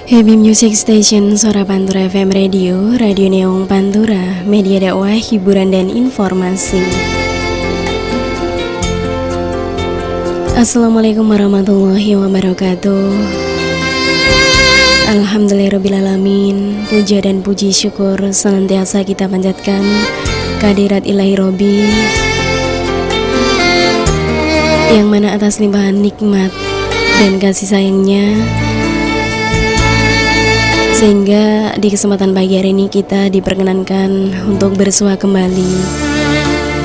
Happy Music Station, Suara Pantura FM Radio, Radio Neong Pantura, media dakwah, hiburan dan informasi. Assalamualaikum warahmatullahi wabarakatuh. Alhamdulillahirrabbilalamin. Puja dan puji syukur senantiasa kita panjatkan kehadirat Ilahi Robi, yang mana atas limpahan nikmat dan kasih sayangnya, sehingga di kesempatan pagi hari ini kita diperkenankan untuk bersua kembali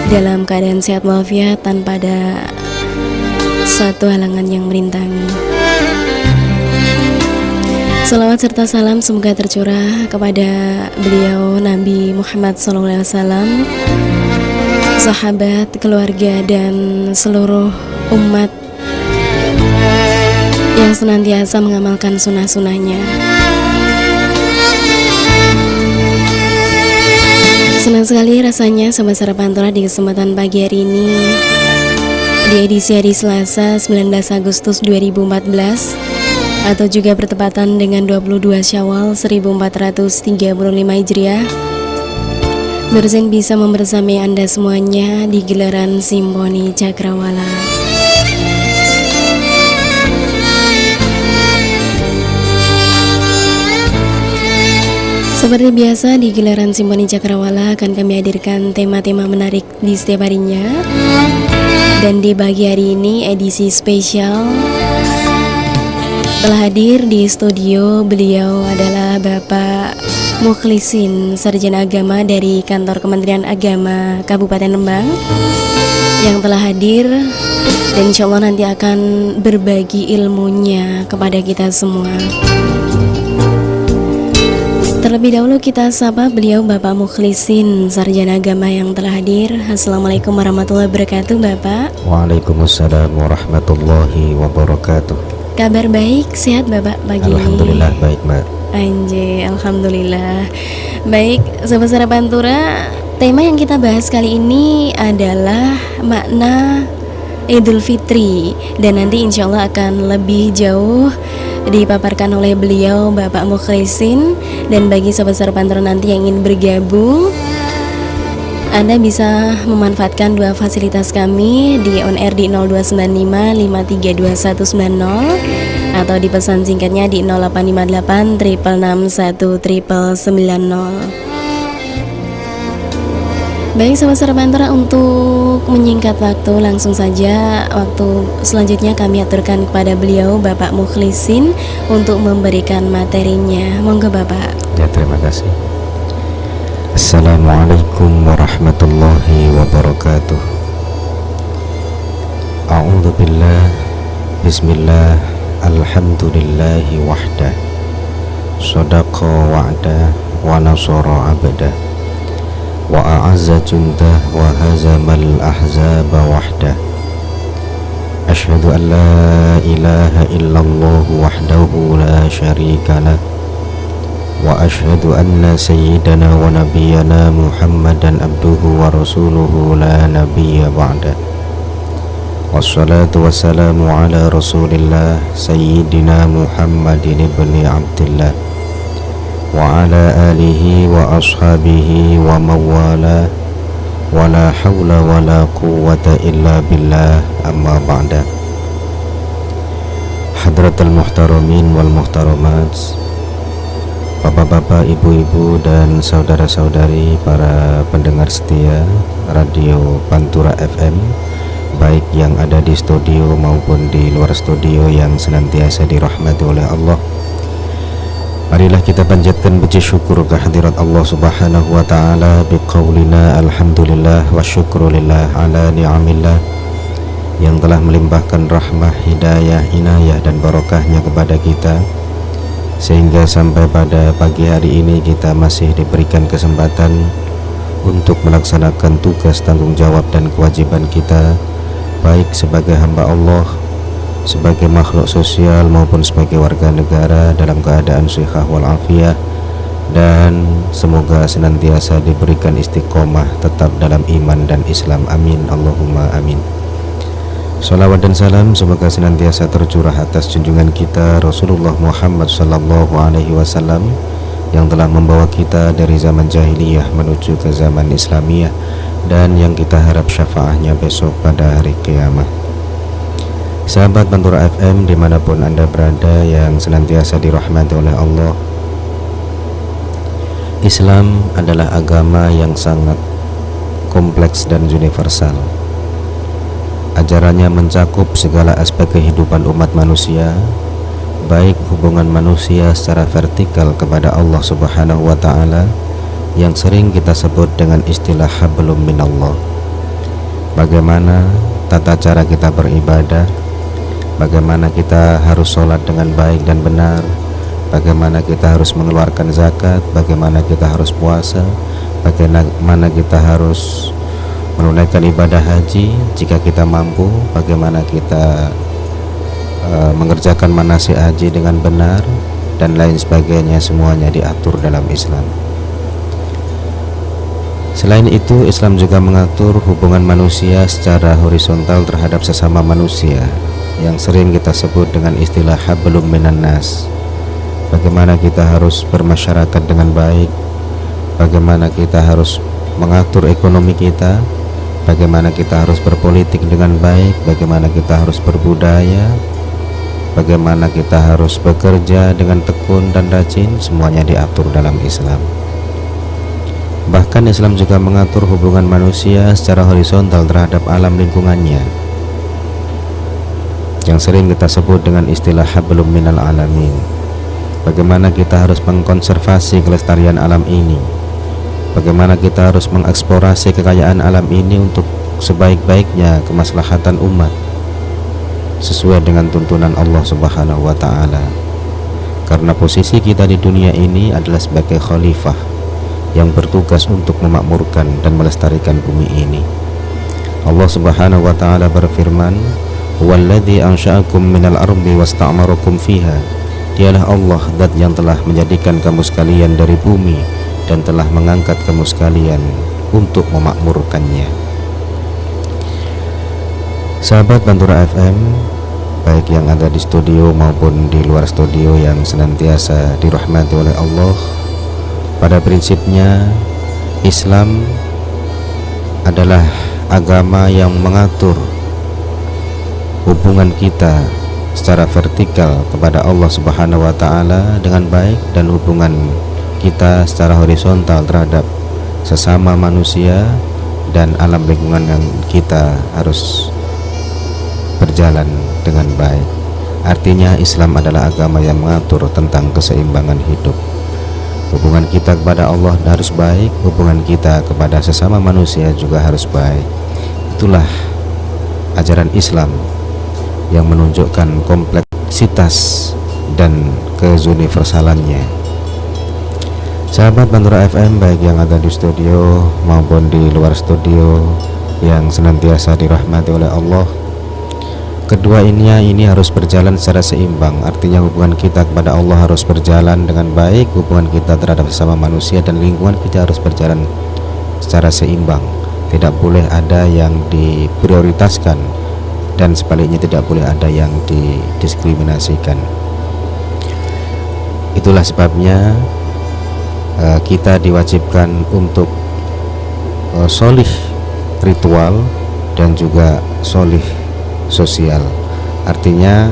dalam keadaan sehat walafiat tanpa ada satu halangan yang merintangi. Salawat serta salam semoga tercurah kepada beliau Nabi Muhammad SAW, sahabat, keluarga, dan seluruh umat yang senantiasa mengamalkan sunnah-sunnahnya. Senang sekali rasanya Sobat Suara Pantura di kesempatan pagi hari ini, di edisi hari Selasa 19 Agustus 2014, atau juga bertepatan dengan 22 Syawal 1435 Hijriah, berzen bisa membersamai Anda semuanya di gelaran Simponi Cakrawala. Seperti biasa, di gelaran Simponi Cakrawala akan kami hadirkan tema-tema menarik di setiap harinya. Dan di pagi hari ini edisi spesial, telah hadir di studio. Beliau adalah Bapak Mukhlisin, Sarjana Agama dari Kantor Kementerian Agama Kabupaten Rembang, yang telah hadir dan insya Allah nanti akan berbagi ilmunya kepada kita semua. Terlebih dahulu kita sapa beliau Bapak Mukhlisin, Sarjana Agama yang telah hadir. Assalamualaikum warahmatullahi wabarakatuh, Bapak. Waalaikumsalam warahmatullahi wabarakatuh. Kabar baik, sehat Bapak pagi ini? Alhamdulillah baik, Mbak. Anjay, Alhamdulillah. Baik, Sobat Suara Pantura, tema yang kita bahas kali ini adalah makna Idul Fitri, dan nanti insya Allah akan lebih jauh dipaparkan oleh beliau Bapak Mukhlisin. Dan bagi Sobat Suara Pantura nanti yang ingin bergabung, Anda bisa memanfaatkan dua fasilitas kami di on air di 0295 532190 atau di pesan singkatnya di 0858 661 990. Baik Sobat Suara Pantura, untuk menyingkat waktu, langsung saja waktu selanjutnya kami aturkan kepada beliau Bapak Mukhlisin untuk memberikan materinya. Monggo Bapak. Ya, terima kasih. Assalamualaikum warahmatullahi wabarakatuh. A'udzu billah, bismillah, alhamdulillahi wahdah, shadaqa wa'dah wa nasara abdah, wa a'azza jundah wa hazamal ahzaba wahdah. Asyhadu an la ilaha illallah wahdahu la syarika lah, wa asyhadu anna sayyidana wa nabiyyana Muhammadan abduhu wa rasuluhu la nabiyya ba'da. Wassalatu wassalamu ala rasulillah sayyidina Muhammadin ibni Abdillah wa ala alihi wa ashabihi wa mawala, wa la hawla wa la quwwata illa billah, amma ba'da. Hadratul muhtaramin wal muhtaramat, bapak-bapak, ibu-ibu, dan saudara-saudari para pendengar setia Radio Pantura FM, baik yang ada di studio maupun di luar studio yang senantiasa dirahmati oleh Allah. Marilah kita panjatkan puji syukur kehadirat Allah Subhanahu wa ta'ala biqaulina alhamdulillah wa syukrulillah ala ni'amillah, yang telah melimpahkan rahmah, hidayah, inayah, dan barokahnya kepada kita, sehingga sampai pada pagi hari ini kita masih diberikan kesempatan untuk melaksanakan tugas, tanggung jawab, dan kewajiban kita, baik sebagai hamba Allah, sebagai makhluk sosial, maupun sebagai warga negara dalam keadaan sihah walafiat, dan semoga senantiasa diberikan istiqomah tetap dalam iman dan Islam. Amin, Allahumma amin. Salawat dan salam semoga senantiasa tercurah atas junjungan kita Rasulullah Muhammad sallallahu alaihi wasallam yang telah membawa kita dari zaman jahiliyah menuju ke zaman Islamiyah dan yang kita harap syafaatnya besok pada hari kiamat. Sahabat Pantura FM dimanapun Anda berada yang senantiasa dirahmati oleh Allah, Islam adalah agama yang sangat kompleks dan universal. Ajarannya mencakup segala aspek kehidupan umat manusia, baik hubungan manusia secara vertikal kepada Allah Subhanahu wa Ta'ala yang sering kita sebut dengan istilah hablum minallah. Bagaimana tata cara kita beribadah, bagaimana kita harus sholat dengan baik dan benar, bagaimana kita harus mengeluarkan zakat, bagaimana kita harus puasa, bagaimana kita harus menunaikan ibadah haji jika kita mampu, bagaimana kita mengerjakan manasik haji dengan benar, dan lain sebagainya. Semuanya diatur dalam Islam. Selain itu, Islam juga mengatur hubungan manusia secara horizontal terhadap sesama manusia yang sering kita sebut dengan istilah hablum minan nas. Bagaimana kita harus bermasyarakat dengan baik, bagaimana kita harus mengatur ekonomi kita, bagaimana kita harus berpolitik dengan baik, bagaimana kita harus berbudaya, bagaimana kita harus bekerja dengan tekun dan rajin. Semuanya diatur dalam Islam. Bahkan Islam juga mengatur hubungan manusia secara horizontal terhadap alam lingkungannya yang sering kita sebut dengan istilah hablum minal alamin. Bagaimana kita harus mengkonservasi kelestarian alam ini, bagaimana kita harus mengeksplorasi kekayaan alam ini untuk sebaik-baiknya kemaslahatan umat sesuai dengan tuntunan Allah Subhanahu wa Ta'ala. Karena posisi kita di dunia ini adalah sebagai khalifah yang bertugas untuk memakmurkan dan melestarikan bumi ini. Allah Subhanahu wa Ta'ala berfirman, "Huwallazi ansha'akum minal ardi wasta'marakum fiha." Dialah Allah zat yang telah menjadikan kamu sekalian dari bumi dan telah mengangkat kamu sekalian untuk memakmurkannya. Sahabat Pantura FM, baik yang ada di studio maupun di luar studio yang senantiasa dirahmati oleh Allah, pada prinsipnya Islam adalah agama yang mengatur hubungan kita secara vertikal kepada Allah Subhanahu wa Ta'ala dengan baik, dan hubungan kita secara horizontal terhadap sesama manusia dan alam lingkungan yang kita harus berjalan dengan baik. Artinya Islam adalah agama yang mengatur tentang keseimbangan hidup. Hubungan kita kepada Allah harus baik, hubungan kita kepada sesama manusia juga harus baik. Itulah ajaran Islam yang menunjukkan kompleksitas dan keuniversalannya. Sahabat Pantura FM, baik yang ada di studio maupun di luar studio yang senantiasa dirahmati oleh Allah, kedua ini harus berjalan secara seimbang. Artinya hubungan kita kepada Allah harus berjalan dengan baik, hubungan kita terhadap sesama manusia dan lingkungan kita harus berjalan secara seimbang. Tidak boleh ada yang diprioritaskan dan sebaliknya tidak boleh ada yang didiskriminasikan. Itulah sebabnya kita diwajibkan untuk solih ritual dan juga solih sosial. Artinya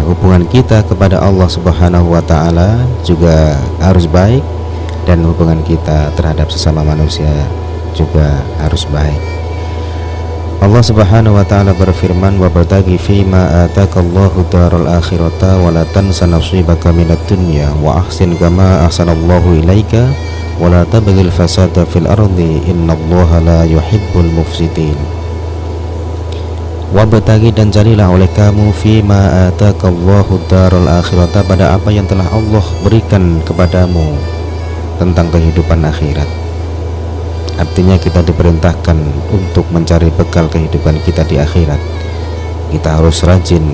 hubungan kita kepada Allah Subhanahu wa Ta'ala juga harus baik, dan hubungan kita terhadap sesama manusia juga harus baik. Allah Subhanahu wa Ta'ala berfirman, "Wabtaghi fima atakallahu daral akhirata wa la tansa nasibaka minad dunya wa ahsin kama ahsanallahu ilaika wa la tabghil fasada fil ardi innallaha la yuhibbul mufsidin." Wabtaghi, dan carilah oleh kamu fima atakallahu daral akhirata, pada apa yang telah Allah berikan kepadamu tentang kehidupan akhirat. Artinya kita diperintahkan untuk mencari bekal kehidupan kita di akhirat. Kita harus rajin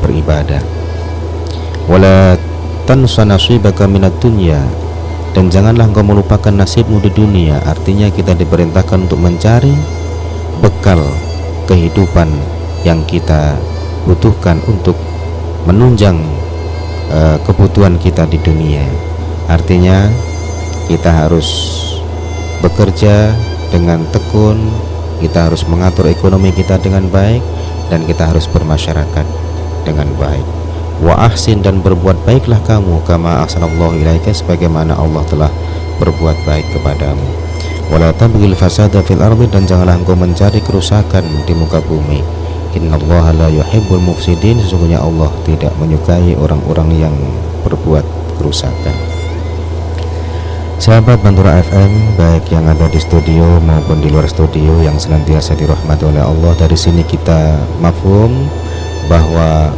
beribadah. Wala tansa nasibaka minad dunya, dan janganlah engkau melupakan nasibmu di dunia. Artinya kita diperintahkan untuk mencari bekal kehidupan yang kita butuhkan untuk menunjang kebutuhan kita di dunia. Artinya kita harus bekerja dengan tekun, kita harus mengatur ekonomi kita dengan baik, dan kita harus bermasyarakat dengan baik. Wa ahsin, dan berbuat baiklah kamu, kama ahsanallahu ilaika, sebagaimana Allah telah berbuat baik kepadamu. Wala tabghil fasada fil ardi, dan janganlah engkau mencari kerusakan di muka bumi. Innallaha la yuhibbul mufsidin, sesungguhnya Allah tidak menyukai orang-orang yang berbuat kerusakan. Sahabat Pantura FM, baik yang ada di studio maupun di luar studio yang senantiasa dirahmati oleh Allah, dari sini kita mafhum bahwa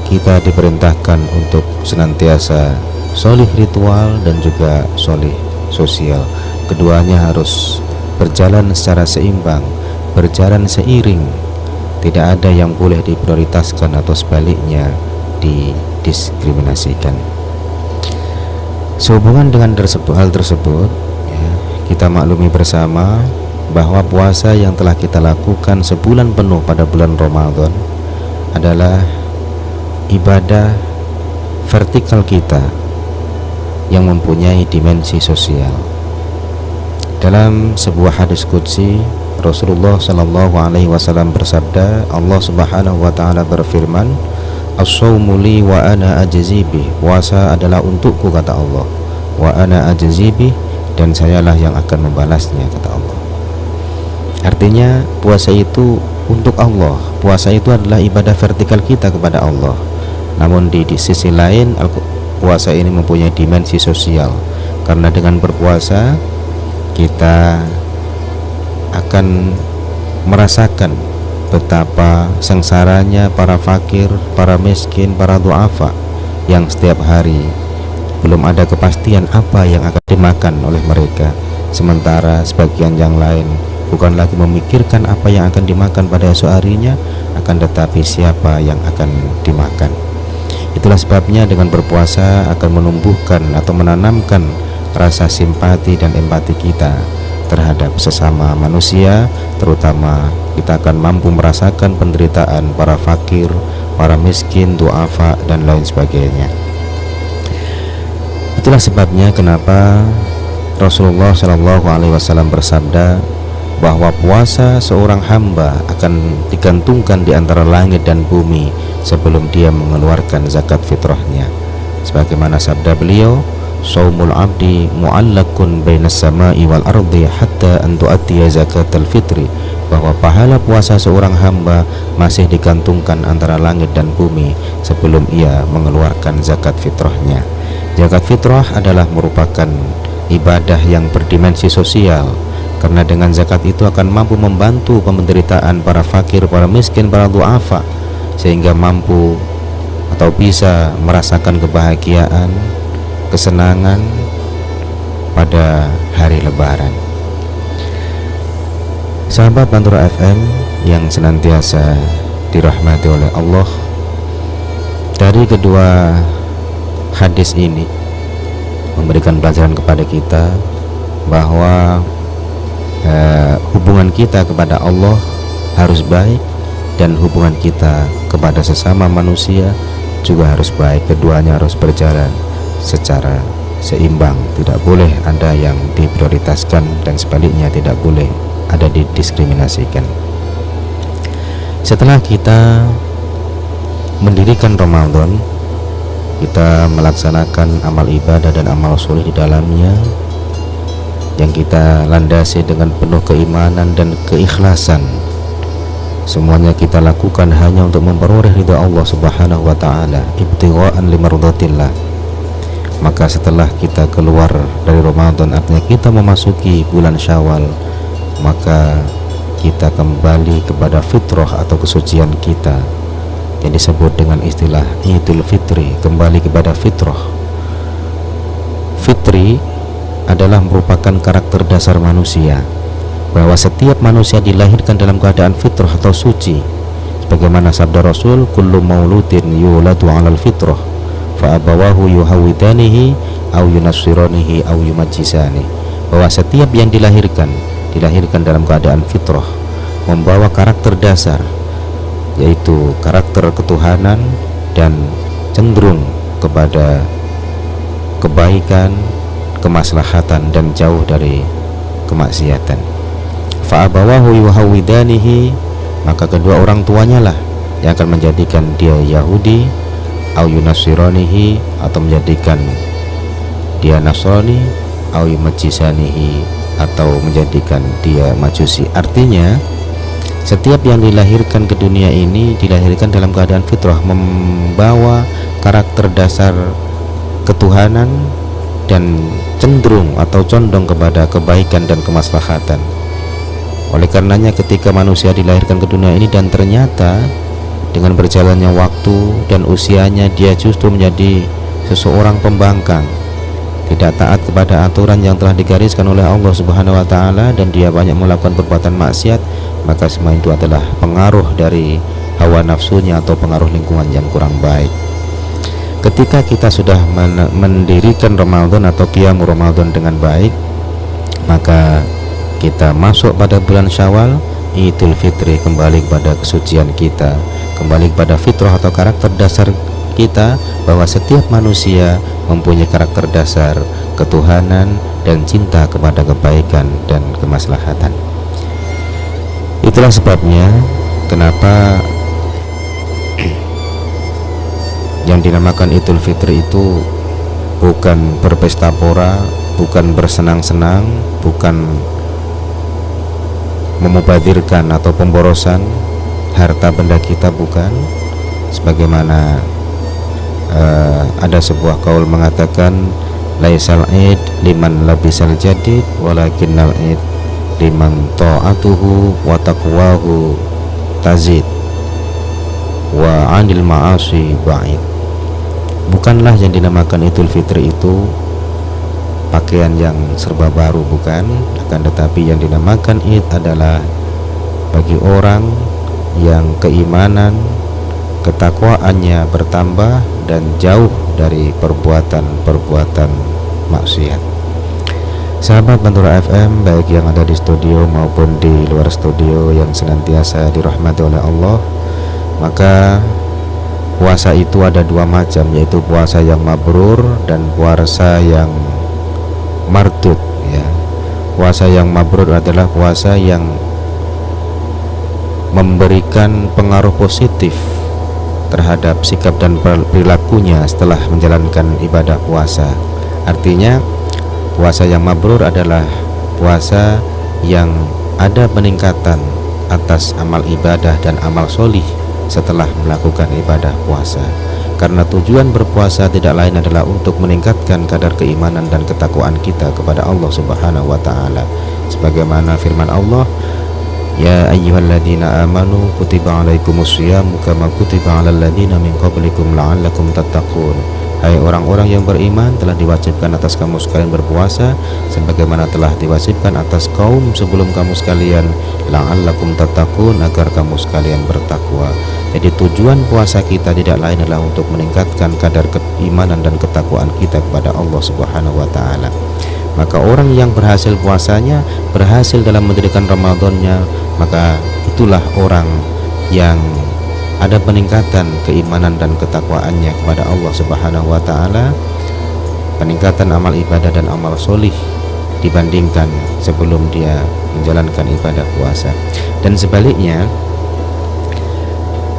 kita diperintahkan untuk senantiasa solih ritual dan juga solih sosial. Keduanya harus berjalan secara seimbang, berjalan seiring. Tidak ada yang boleh diprioritaskan atau sebaliknya didiskriminasikan. Sehubungan dengan hal tersebut, ya, kita maklumi bersama bahwa puasa yang telah kita lakukan sebulan penuh pada bulan Ramadan adalah ibadah vertikal kita yang mempunyai dimensi sosial. Dalam sebuah hadis qudsi, Rasulullah Shallallahu Alaihi Wasallam bersabda, Allah Subhanahu Wa Taala berfirman, As-sawmu li wa ana ajzi bih, puasa adalah untukku, kata Allah, wa ana ajzi bih, dan sayalah yang akan membalasnya, kata Allah. Artinya puasa itu untuk Allah, puasa itu adalah ibadah vertikal kita kepada Allah. Namun di sisi lain, puasa ini mempunyai dimensi sosial, karena dengan berpuasa kita akan merasakan betapa sengsaranya para fakir, para miskin, para du'afa yang setiap hari belum ada kepastian apa yang akan dimakan oleh mereka, sementara sebagian yang lain bukan lagi memikirkan apa yang akan dimakan pada esok harinya, akan tetapi siapa yang akan dimakan. Itulah sebabnya dengan berpuasa akan menumbuhkan atau menanamkan rasa simpati dan empati kita terhadap sesama manusia, terutama kita akan mampu merasakan penderitaan para fakir, para miskin, du'afa, dan lain sebagainya. Itulah sebabnya kenapa Rasulullah Shallallahu Alaihi Wasallam bersabda bahwa puasa seorang hamba akan digantungkan di antara langit dan bumi sebelum dia mengeluarkan zakat fitrahnya. Sebagaimana sabda beliau, Shaumul abdi mu'allakun bainas sama'i wal ardi hatta an tu'attiya zakatal fitri, bahwa pahala puasa seorang hamba masih digantungkan antara langit dan bumi sebelum ia mengeluarkan zakat fitrahnya. Zakat fitrah adalah merupakan ibadah yang berdimensi sosial, karena dengan zakat itu akan mampu membantu penderitaan para fakir, para miskin, para du'afa, sehingga mampu atau bisa merasakan kebahagiaan, kesenangan pada hari Lebaran. Sahabat Pantura FM yang senantiasa dirahmati oleh Allah, dari kedua hadis ini memberikan pelajaran kepada kita bahwa hubungan kita kepada Allah harus baik, dan hubungan kita kepada sesama manusia juga harus baik. Keduanya harus berjalan secara seimbang, tidak boleh ada yang diprioritaskan dan sebaliknya tidak boleh ada didiskriminasikan. Setelah kita mendirikan Ramadan, kita melaksanakan amal ibadah dan amal soleh di dalamnya yang kita landasi dengan penuh keimanan dan keikhlasan. Semuanya kita lakukan hanya untuk memperoleh ridha Allah Subhanahu wa taala, ibtigha'an limardatillah. Maka setelah kita keluar dari Ramadan, artinya kita memasuki bulan Syawal, maka kita kembali kepada fitrah atau kesucian kita yang disebut dengan istilah Idul Fitri, kembali kepada fitrah. Fitri adalah merupakan karakter dasar manusia, bahwa setiap manusia dilahirkan dalam keadaan fitrah atau suci, sebagaimana sabda Rasul, kullu mauludin yuladu 'alal fitrah fa abawahu yuhawidanihi aw yunassiranihi aw yumajjisani, bahwa setiap yang dilahirkan dalam keadaan fitrah, membawa karakter dasar, yaitu karakter ketuhanan dan cenderung kepada kebaikan, kemaslahatan, dan jauh dari kemaksiatan. Fa'abawahu yuhawidanihi, maka kedua orang tuanya lah yang akan menjadikan dia Yahudi, au yunasiranihi, atau menjadikan dia Nasrani, au yumajisanihi, atau menjadikan dia Majusi. Artinya setiap yang dilahirkan ke dunia ini dilahirkan dalam keadaan fitrah, membawa karakter dasar ketuhanan dan cenderung atau condong kepada kebaikan dan kemaslahatan. Oleh karenanya ketika manusia dilahirkan ke dunia ini dan ternyata dengan berjalannya waktu dan usianya dia justru menjadi seseorang pembangkang, tidak taat kepada aturan yang telah digariskan oleh Allah Subhanahu wa taala, dan dia banyak melakukan perbuatan maksiat, maka semua itu adalah pengaruh dari hawa nafsunya atau pengaruh lingkungan yang kurang baik. Ketika kita sudah mendirikan Ramadan atau qiyam Ramadan dengan baik, maka kita masuk pada bulan Syawal, Idul Fitri, kembali kepada kesucian kita, kembali kepada fitrah atau karakter dasar kita, bahwa setiap manusia mempunyai karakter dasar ketuhanan dan cinta kepada kebaikan dan kemaslahatan. Itulah sebabnya kenapa yang dinamakan Idul Fitri itu bukan berpesta pora, bukan bersenang-senang, bukan memubadirkan atau pemborosan harta benda kita, bukan. Sebagaimana ada sebuah qaul mengatakan, laisal id liman labisal jadid walakinnal id liman ta'atuhu wa taqwahu tazid wa 'anil ma'asi ba'id. Bukanlah yang dinamakan Idul Fitri itu pakaian yang serba baru, bukan, akan tetapi yang dinamakan Id adalah bagi orang yang keimanan, ketakwaannya bertambah dan jauh dari perbuatan-perbuatan maksiat. Sahabat Pantura FM, baik yang ada di studio maupun di luar studio yang senantiasa dirahmati oleh Allah, maka puasa itu ada dua macam, yaitu puasa yang mabrur dan puasa yang mardud, ya. Puasa yang mabrur adalah puasa yang memberikan pengaruh positif terhadap sikap dan perilakunya setelah menjalankan ibadah puasa. Artinya puasa yang mabrur adalah puasa yang ada peningkatan atas amal ibadah dan amal solih setelah melakukan ibadah puasa. Karena tujuan berpuasa tidak lain adalah untuk meningkatkan kadar keimanan dan ketakwaan kita kepada Allah Subhanahu wa taala. Sebagaimana firman Allah, ya ayyuhalladzina amanu kutiba alaikumusyamu kama kutiba alal ladzina min qablikum la'allakum tattaqun. Hai orang-orang yang beriman, telah diwajibkan atas kamu sekalian berpuasa sebagaimana telah diwajibkan atas kaum sebelum kamu sekalian, la'allakum tattaqun, agar kamu sekalian bertakwa. Jadi tujuan puasa kita tidak lain adalah untuk meningkatkan kadar keimanan dan ketakwaan kita kepada Allah Subhanahu wa taala. Maka orang yang berhasil puasanya, berhasil dalam mendirikan Ramadannya, maka itulah orang yang ada peningkatan keimanan dan ketakwaannya kepada Allah Subhanahu wa taala, peningkatan amal ibadah dan amal solih dibandingkan sebelum dia menjalankan ibadah puasa. Dan sebaliknya,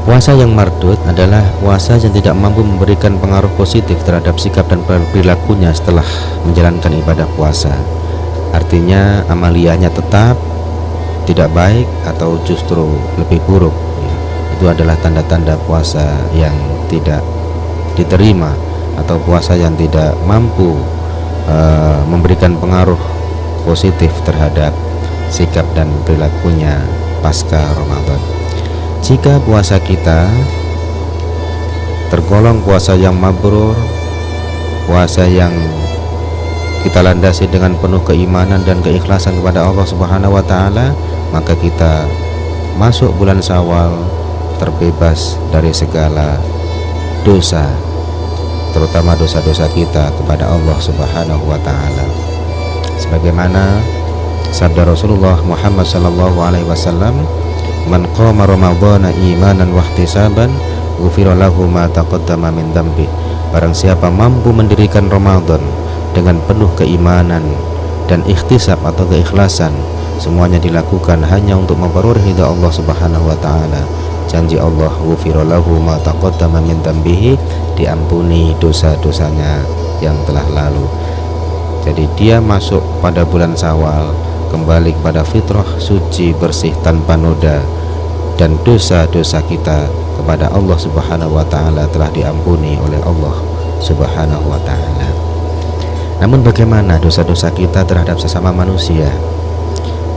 puasa yang mardud adalah puasa yang tidak mampu memberikan pengaruh positif terhadap sikap dan perilakunya setelah menjalankan ibadah puasa. Artinya amaliyahnya tetap tidak baik atau justru lebih buruk. Itu adalah tanda-tanda puasa yang tidak diterima atau puasa yang tidak mampu memberikan pengaruh positif terhadap sikap dan perilakunya pasca Ramadan. Jika puasa kita tergolong puasa yang mabrur, puasa yang kita landasi dengan penuh keimanan dan keikhlasan kepada Allah Subhanahu wa taala, maka kita masuk bulan Syawal terbebas dari segala dosa, terutama dosa-dosa kita kepada Allah Subhanahu wa taala. Sebagaimana sabda Rasulullah Muhammad sallallahu alaihi wasallam, Man qama ramadhana imanan wahtisaban ghufira lahu ma taqaddama min dambi. Barang siapa mampu mendirikan Ramadan dengan penuh keimanan dan ikhtisab atau keikhlasan, semuanya dilakukan hanya untuk memperoleh ridha Allah Subhanahu wa taala. Janji Allah, ghufira lahu ma taqaddama min dambihi, diampuni dosa-dosanya yang telah lalu. Jadi dia masuk pada bulan Syawal, kembali kepada fitrah suci, bersih, tanpa noda, dan dosa-dosa kita kepada Allah Subhanahu wa taala telah diampuni oleh Allah Subhanahu wa taala. Namun bagaimana dosa-dosa kita terhadap sesama manusia?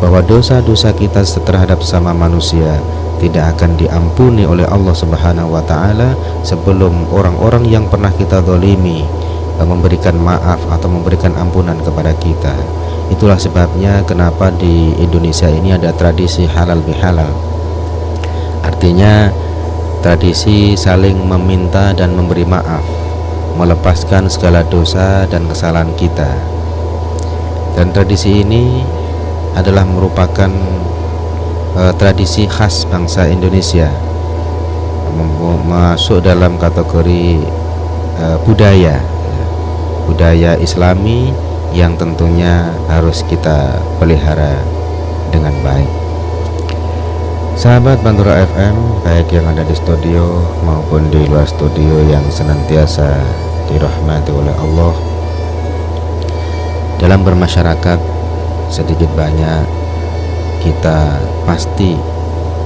Bahwa dosa-dosa kita terhadap sesama manusia tidak akan diampuni oleh Allah Subhanahu wa taala sebelum orang-orang yang pernah kita zalimi memberikan maaf atau memberikan ampunan kepada kita. Itulah sebabnya kenapa di Indonesia ini ada tradisi halal bihalal. Artinya tradisi saling meminta dan memberi maaf, melepaskan segala dosa dan kesalahan kita. Dan tradisi ini adalah merupakan tradisi khas bangsa Indonesia, masuk dalam kategori budaya Islami yang tentunya harus kita pelihara dengan baik. Sahabat Pantura FM, baik yang ada di studio maupun di luar studio yang senantiasa dirahmati oleh Allah, dalam bermasyarakat sedikit banyak kita pasti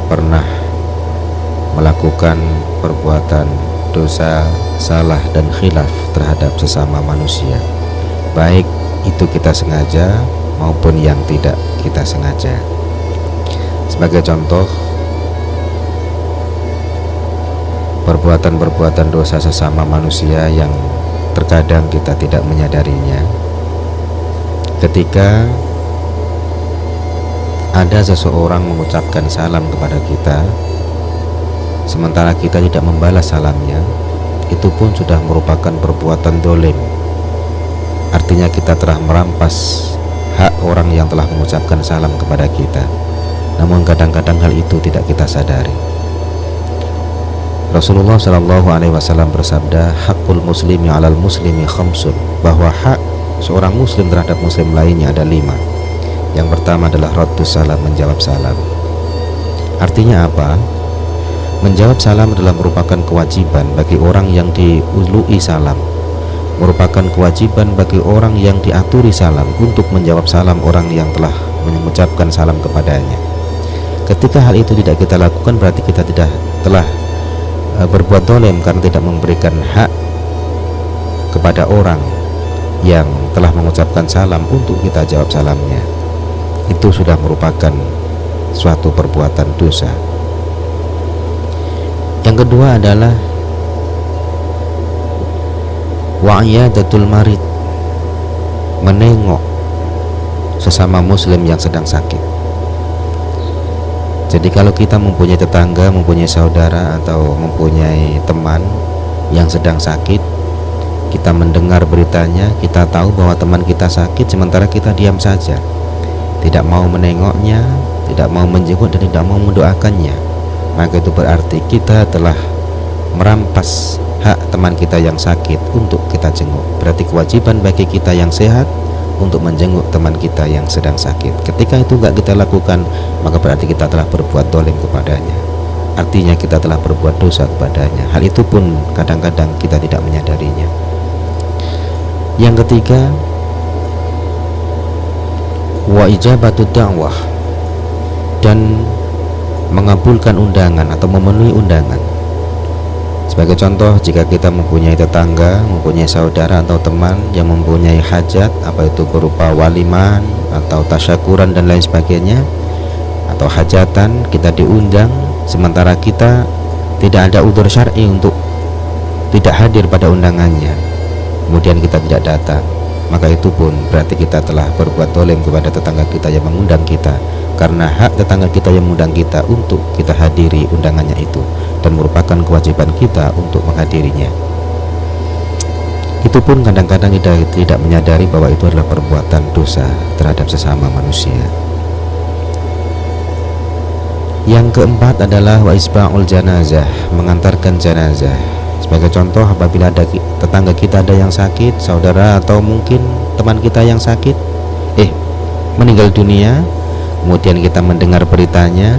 pernah melakukan perbuatan dosa, salah, dan khilaf terhadap sesama manusia, baik itu kita sengaja maupun yang tidak kita sengaja. Sebagai contoh, perbuatan-perbuatan dosa sesama manusia yang terkadang kita tidak menyadarinya. Ketika ada seseorang mengucapkan salam kepada kita, sementara kita tidak membalas salamnya, itu pun sudah merupakan perbuatan dolim. Artinya kita telah merampas hak orang yang telah mengucapkan salam kepada kita. Namun kadang-kadang hal itu tidak kita sadari. Rasulullah SAW bersabda, hakul muslimi alal muslimi khamsun, bahwa hak seorang muslim terhadap muslim lainnya ada 5. Yang pertama adalah raddus salam, menjawab salam. Artinya apa? Menjawab salam adalah merupakan kewajiban bagi orang yang diului salam, merupakan kewajiban bagi orang yang diaturi salam untuk menjawab salam orang yang telah mengucapkan salam kepadanya. Ketika hal itu tidak kita lakukan, berarti kita telah berbuat dolim karena tidak memberikan hak kepada orang yang telah mengucapkan salam untuk kita jawab salamnya. Itu sudah merupakan suatu perbuatan dosa. Yang kedua adalah wa'iyadatul marid, menengok sesama muslim yang sedang sakit. Jadi kalau kita mempunyai tetangga, mempunyai saudara, atau mempunyai teman yang sedang sakit, kita mendengar beritanya, kita tahu bahwa teman kita sakit, sementara kita diam saja, tidak mau menengoknya, tidak mau menjenguk, dan tidak mau mendoakannya, maka itu berarti kita telah merampas hak teman kita yang sakit untuk kita jenguk. Berarti kewajiban bagi kita yang sehat untuk menjenguk teman kita yang sedang sakit. Ketika itu enggak kita lakukan, maka berarti kita telah berbuat dolim kepadanya. Artinya kita telah berbuat dosa kepadanya. Hal itu pun kadang-kadang kita tidak menyadarinya. Yang ketiga, wa ijabatud da'wah, dan mengabulkan undangan atau memenuhi undangan. Sebagai contoh, jika kita mempunyai tetangga, mempunyai saudara atau teman yang mempunyai hajat, apa itu berupa waliman atau tasyakuran dan lain sebagainya, atau hajatan, kita diundang sementara kita tidak ada udzur syar'i untuk tidak hadir pada undangannya, kemudian kita tidak datang, maka itu pun berarti kita telah berbuat dolim kepada tetangga kita yang mengundang kita, karena hak tetangga kita yang mengundang kita untuk kita hadiri undangannya itu, dan merupakan kewajiban kita untuk menghadirinya. Itu pun kadang-kadang kita tidak menyadari bahwa itu adalah perbuatan dosa terhadap sesama manusia. Yang keempat adalah wa isba'ul janazah, mengantarkan jenazah. Sebagai contoh, apabila ada tetangga kita ada yang sakit, saudara atau mungkin teman kita yang sakit meninggal dunia, kemudian kita mendengar beritanya,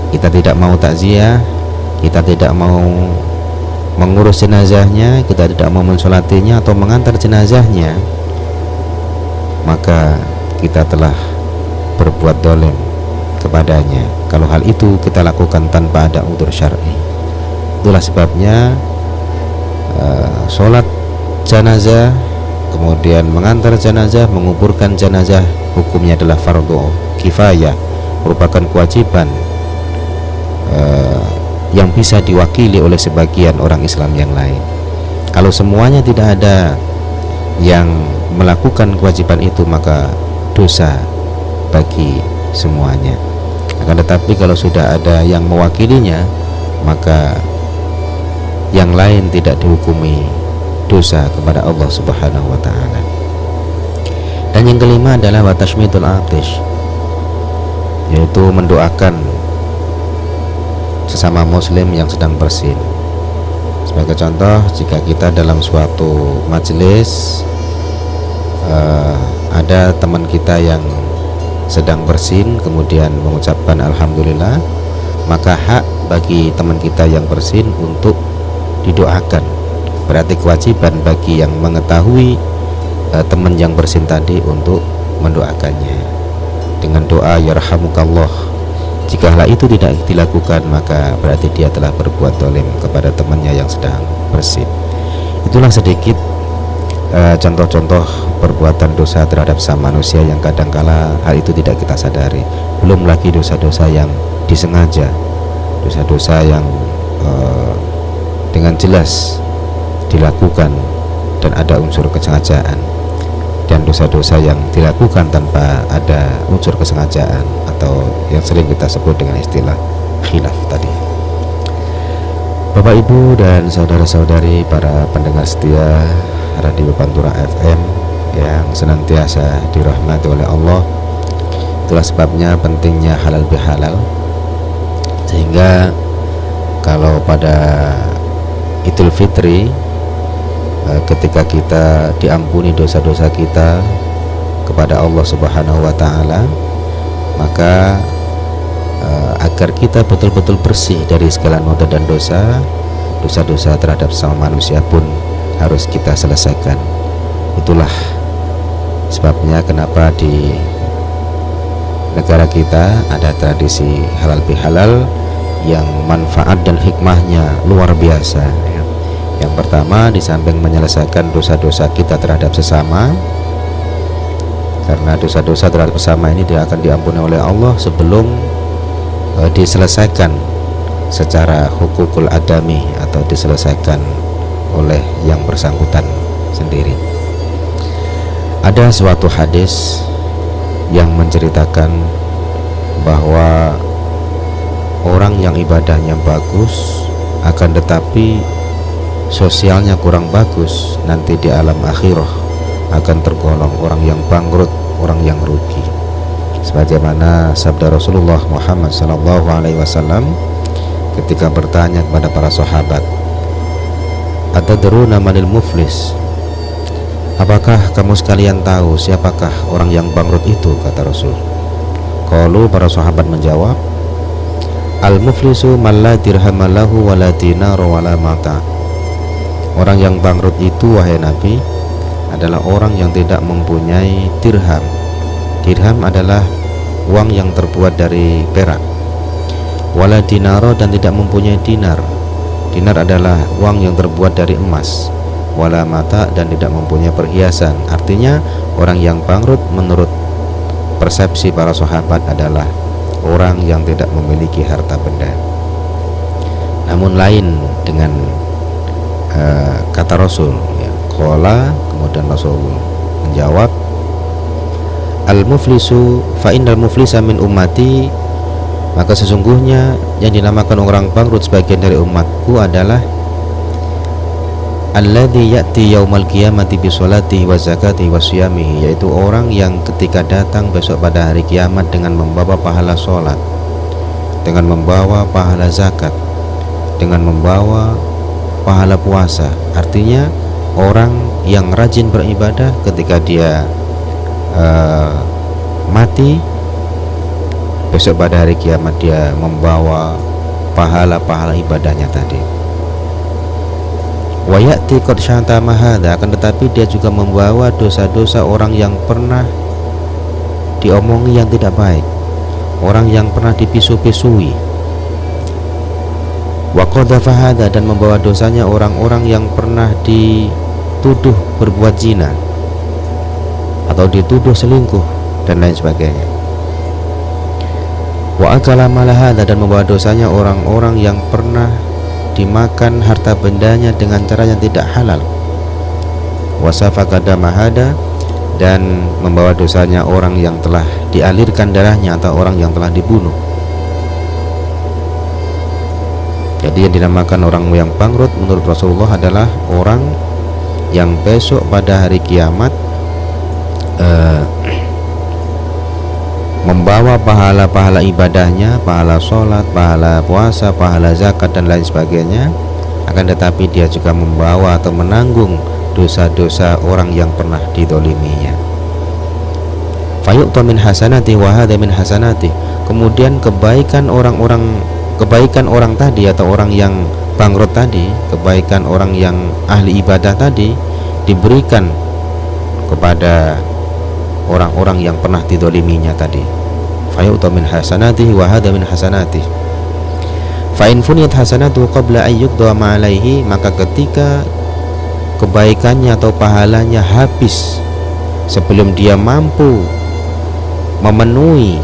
kita tidak mau takziah, kita tidak mau mengurus jenazahnya, kita tidak mau mensolatinya atau mengantar jenazahnya, maka kita telah berbuat dolim kepadanya kalau hal itu kita lakukan tanpa ada udzur syar'i. Itulah sebabnya sholat jenazah, kemudian mengantar jenazah, menguburkan jenazah, hukumnya adalah fardhu kifayah, merupakan kewajiban yang bisa diwakili oleh sebagian orang Islam yang lain. Kalau semuanya tidak ada yang melakukan kewajiban itu, maka dosa bagi semuanya. Akan tetapi kalau sudah ada yang mewakilinya, maka yang lain tidak dihukumi dosa kepada Allah Subhanahu wa taala. Dan yang kelima adalah wa tashmitul atish, yaitu mendoakan sesama muslim yang sedang bersin. Sebagai contoh, jika kita dalam suatu majelis ada teman kita yang sedang bersin kemudian mengucapkan alhamdulillah, maka hak bagi teman kita yang bersin untuk didoakan. Berarti kewajiban bagi yang mengetahui teman yang bersin tadi untuk mendoakannya dengan doa yarhamukallah. Jika hal itu tidak dilakukan, maka berarti dia telah berbuat dolim kepada temannya yang sedang bersin. Itulah sedikit contoh-contoh perbuatan dosa terhadap sama manusia yang kadangkala hal itu tidak kita sadari. Belum lagi dosa-dosa yang disengaja, dosa-dosa yang dengan jelas dilakukan dan ada unsur kesengajaan, dan dosa-dosa yang dilakukan tanpa ada unsur kesengajaan atau yang sering kita sebut dengan istilah khilaf tadi. Bapak, Ibu, dan saudara-saudari para pendengar setia Radio Pantura FM yang senantiasa dirahmati oleh Allah, itulah sebabnya pentingnya halal bihalal, sehingga kalau pada Idul Fitri ketika kita diampuni dosa-dosa kita kepada Allah Subhanahu wa taala, maka agar kita betul-betul bersih dari segala noda dan dosa-dosa terhadap sesama manusia pun harus kita selesaikan. Itulah sebabnya kenapa di negara kita ada tradisi halal bihalal yang manfaat dan hikmahnya luar biasa. Yang pertama, di samping menyelesaikan dosa-dosa kita terhadap sesama, karena dosa-dosa terhadap sesama ini dia akan diampuni oleh Allah sebelum diselesaikan secara hukukul adami atau diselesaikan oleh yang bersangkutan sendiri. Ada suatu hadis yang menceritakan bahwa orang yang ibadahnya bagus akan tetapi sosialnya kurang bagus, nanti di alam akhirah akan tergolong orang yang bangkrut, orang yang rugi. Sebagaimana sabda Rasulullah Muhammad SAW ketika bertanya kepada para sahabat, atadruna manil muflis, apakah kamu sekalian tahu siapakah orang yang bangkrut itu, kata Rasul. Qalu, para sahabat menjawab, al muflisu man la dirham lahu wa la dinar wa la mata. Orang yang bangkrut itu, wahai Nabi, adalah orang yang tidak mempunyai dirham. Dirham adalah uang yang terbuat dari perak. Wala dinaro, dan tidak mempunyai dinar. Dinar adalah uang yang terbuat dari emas. Wala mata, dan tidak mempunyai perhiasan. Artinya orang yang bangkrut menurut persepsi para sahabat adalah orang yang tidak memiliki harta benda. Namun lain dengan kata Rasul, ya. Qala, kemudian Rasul menjawab, al muflisu fa innal muflisa min ummati, maka sesungguhnya yang dinamakan orang bangkrut sebagian dari umatku adalah alladzi ya'ti yaumal qiyamati bi sholatihi wa zakatihi wa siyamihi, yaitu orang yang ketika datang besok pada hari kiamat dengan membawa pahala sholat, dengan membawa pahala zakat, dengan membawa pahala puasa. Artinya orang yang rajin beribadah ketika dia mati, besok pada hari kiamat dia membawa pahala-pahala ibadahnya tadi. Wa ya'ti qad syatama hadza, akan tetapi dia juga membawa dosa-dosa orang yang pernah diomongi yang tidak baik, orang yang pernah dipisu-pisui. Wa qadhafa hadza, dan membawa dosanya orang-orang yang pernah dituduh berbuat zina atau dituduh selingkuh dan lain sebagainya. Wa akala mala hadza, dan membawa dosanya orang-orang yang pernah dimakan harta bendanya dengan cara yang tidak halal. Wa safaka dama hadza, dan membawa dosanya orang yang telah dialirkan darahnya atau orang yang telah dibunuh. Jadi yang dinamakan orang yang bangkrut menurut Rasulullah adalah orang yang besok pada hari kiamat membawa pahala-pahala ibadahnya, pahala sholat, pahala puasa, pahala zakat dan lain sebagainya, akan tetapi dia juga membawa atau menanggung dosa-dosa orang yang pernah didoliminya. Fayu'ta min hasanati wa hadha min hasanati, kemudian kebaikan orang tadi atau orang yang bangkrut tadi, kebaikan orang yang ahli ibadah tadi diberikan kepada orang-orang yang pernah didoliminya tadi. Fayu'ta min hasanatihi wa hadha min hasanatihi. Fa in funiyat hasanatu qabla an yuqda ma alaihi, maka ketika kebaikannya atau pahalanya habis sebelum dia mampu memenuhi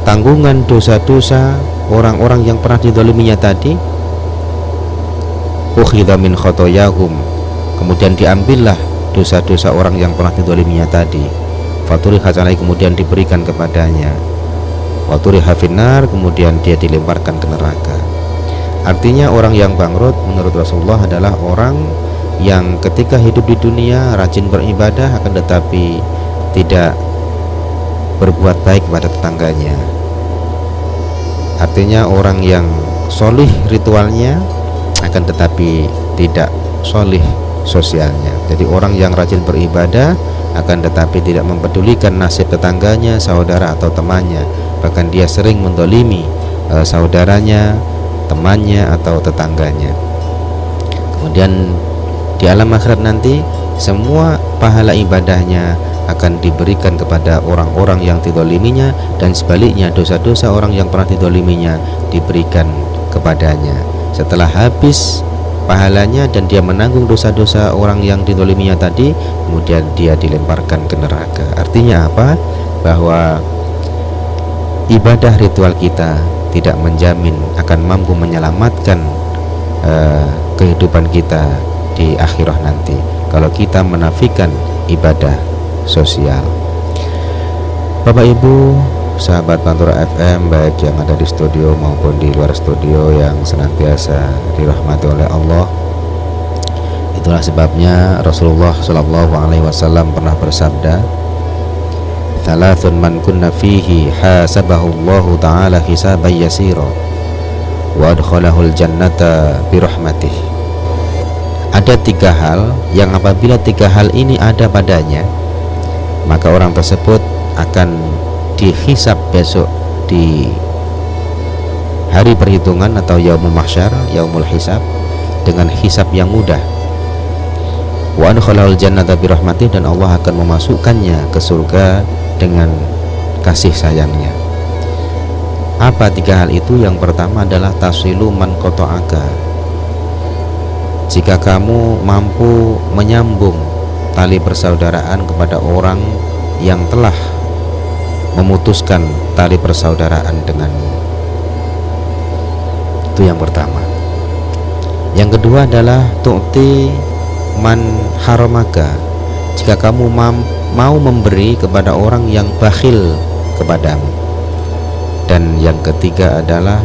tanggungan dosa-dosa orang-orang yang pernah didoliminya tadi, ukhidha min khotoyahum, kemudian diambillah dosa-dosa orang yang pernah didoliminya tadi, faturiha alaihi, kemudian diberikan kepadanya, waturiha finnar, kemudian dia dilemparkan ke neraka. Artinya orang yang bangkrut menurut Rasulullah adalah orang yang ketika hidup di dunia rajin beribadah akan tetapi tidak berbuat baik kepada tetangganya. Artinya orang yang solih ritualnya akan tetapi tidak solih sosialnya. Jadi orang yang rajin beribadah akan tetapi tidak mempedulikan nasib tetangganya, saudara atau temannya, bahkan dia sering mendolimi saudaranya, temannya atau tetangganya. Kemudian di alam akhirat nanti semua pahala ibadahnya akan diberikan kepada orang-orang yang didoliminya, dan sebaliknya dosa-dosa orang yang pernah didoliminya diberikan kepadanya. Setelah habis pahalanya dan dia menanggung dosa-dosa orang yang didoliminya tadi, kemudian dia dilemparkan ke neraka. Artinya apa? Bahwa ibadah ritual kita tidak menjamin akan mampu menyelamatkan kehidupan kita di akhirah nanti kalau kita menafikan ibadah sosial. Bapak Ibu sahabat Pantura FM, baik yang ada di studio maupun di luar studio yang senantiasa dirahmati oleh Allah, itulah sebabnya Rasulullah SAW pernah bersabda, "Thalathun man kunna fihi hasabahullahu ta'ala hisaban yasira wa adkhalahul jannata birahmatih." Ada 3 hal yang apabila 3 hal ini ada padanya, maka orang tersebut akan dihisab besok di hari perhitungan atau yaumul mahsyar, yaumul hisab, dengan hisab yang mudah. Wa adkhalahul jannata birahmatih, dan Allah akan memasukkannya ke surga dengan kasih sayangnya. Apa 3 hal itu? Yang pertama adalah tasilu man qata'aka. Jika kamu mampu menyambung tali persaudaraan kepada orang yang telah memutuskan tali persaudaraan denganmu, itu yang pertama. Yang kedua adalah tu'ti man haramaka. Jika kamu mau memberi kepada orang yang bakhil kepadamu. Dan yang ketiga adalah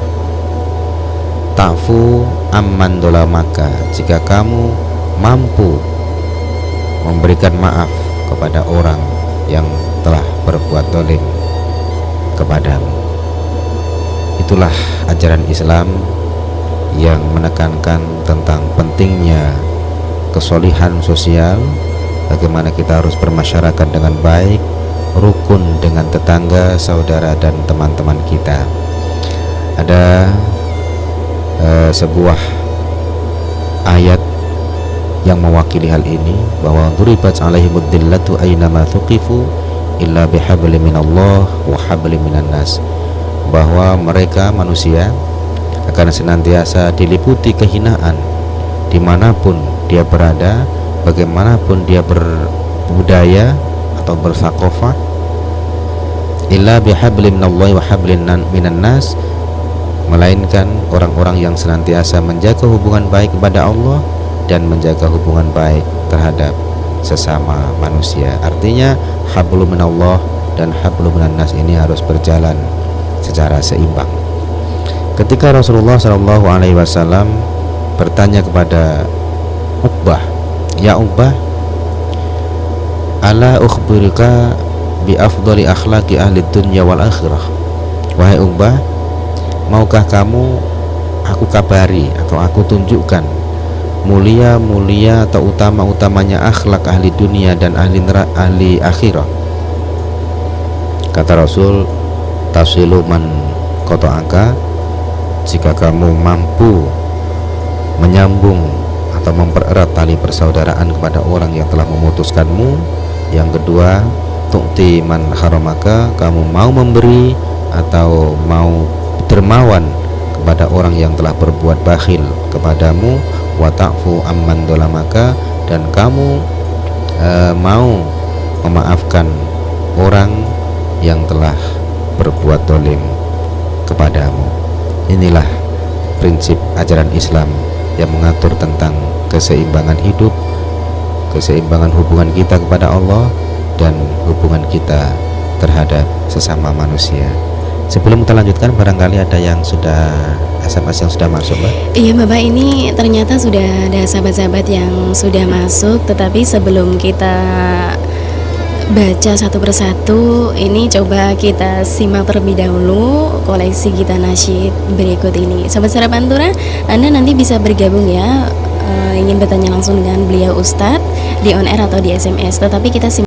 ta'fu amman dolamaka. Jika kamu mampu memberikan maaf kepada orang yang telah berbuat dolim kepadamu. Itulah ajaran Islam yang menekankan tentang pentingnya kesolihan sosial, bagaimana kita harus bermasyarakat dengan baik, rukun dengan tetangga, saudara, dan teman-teman kita. Ada sebuah ayat yang mewakili hal ini, bahwa duribat alaihimud dillatu aynama thuqifu illa bihablim minallah wa hablim minan nas, bahwa mereka manusia akan senantiasa diliputi kehinaan dimanapun dia berada, bagaimanapun dia berbudaya atau bersakofah, illa bihablim minallahi wa hablim minan nas, melainkan orang-orang yang senantiasa menjaga hubungan baik kepada Allah dan menjaga hubungan baik terhadap sesama manusia. Artinya hablum minallah dan hablum minan nas ini harus berjalan secara seimbang. Ketika Rasulullah SAW bertanya kepada Uqbah, "Ya Uqbah, ala ukhbiruka bi afdali akhlaqi ahli dunya wal akhirah?" Wahai Uqbah, maukah kamu aku kabari atau aku tunjukkan mulia-mulia atau utama-utamanya akhlak ahli dunia dan ahli akhirah? Kata Rasul, tasilu man qata'aka, jika kamu mampu menyambung atau mempererat tali persaudaraan kepada orang yang telah memutuskanmu. Yang kedua, tu'ti man haramaka, kamu mau memberi atau mau dermawan kepada orang yang telah berbuat bakhil kepadamu. Wa ta'fu amman dolamaka, dan kamu mau memaafkan orang yang telah berbuat dolim kepadamu. Inilah prinsip ajaran Islam yang mengatur tentang keseimbangan hidup, keseimbangan hubungan kita kepada Allah, dan hubungan kita terhadap sesama manusia. Sebelum kita lanjutkan, barangkali ada yang sudah SMS yang sudah masuk, Mbak? Iya Bapak, ini ternyata sudah ada sahabat-sahabat yang sudah masuk. Tetapi sebelum kita baca satu persatu, ini coba kita simak terlebih dahulu koleksi kita nasyid berikut ini. Sobat Suara Pantura, Anda nanti bisa bergabung ya, ingin bertanya langsung dengan beliau Ustadz di on air atau di SMS. Tetapi kita simak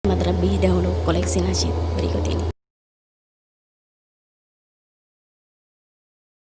terlebih dahulu koleksi nasyid berikut ini.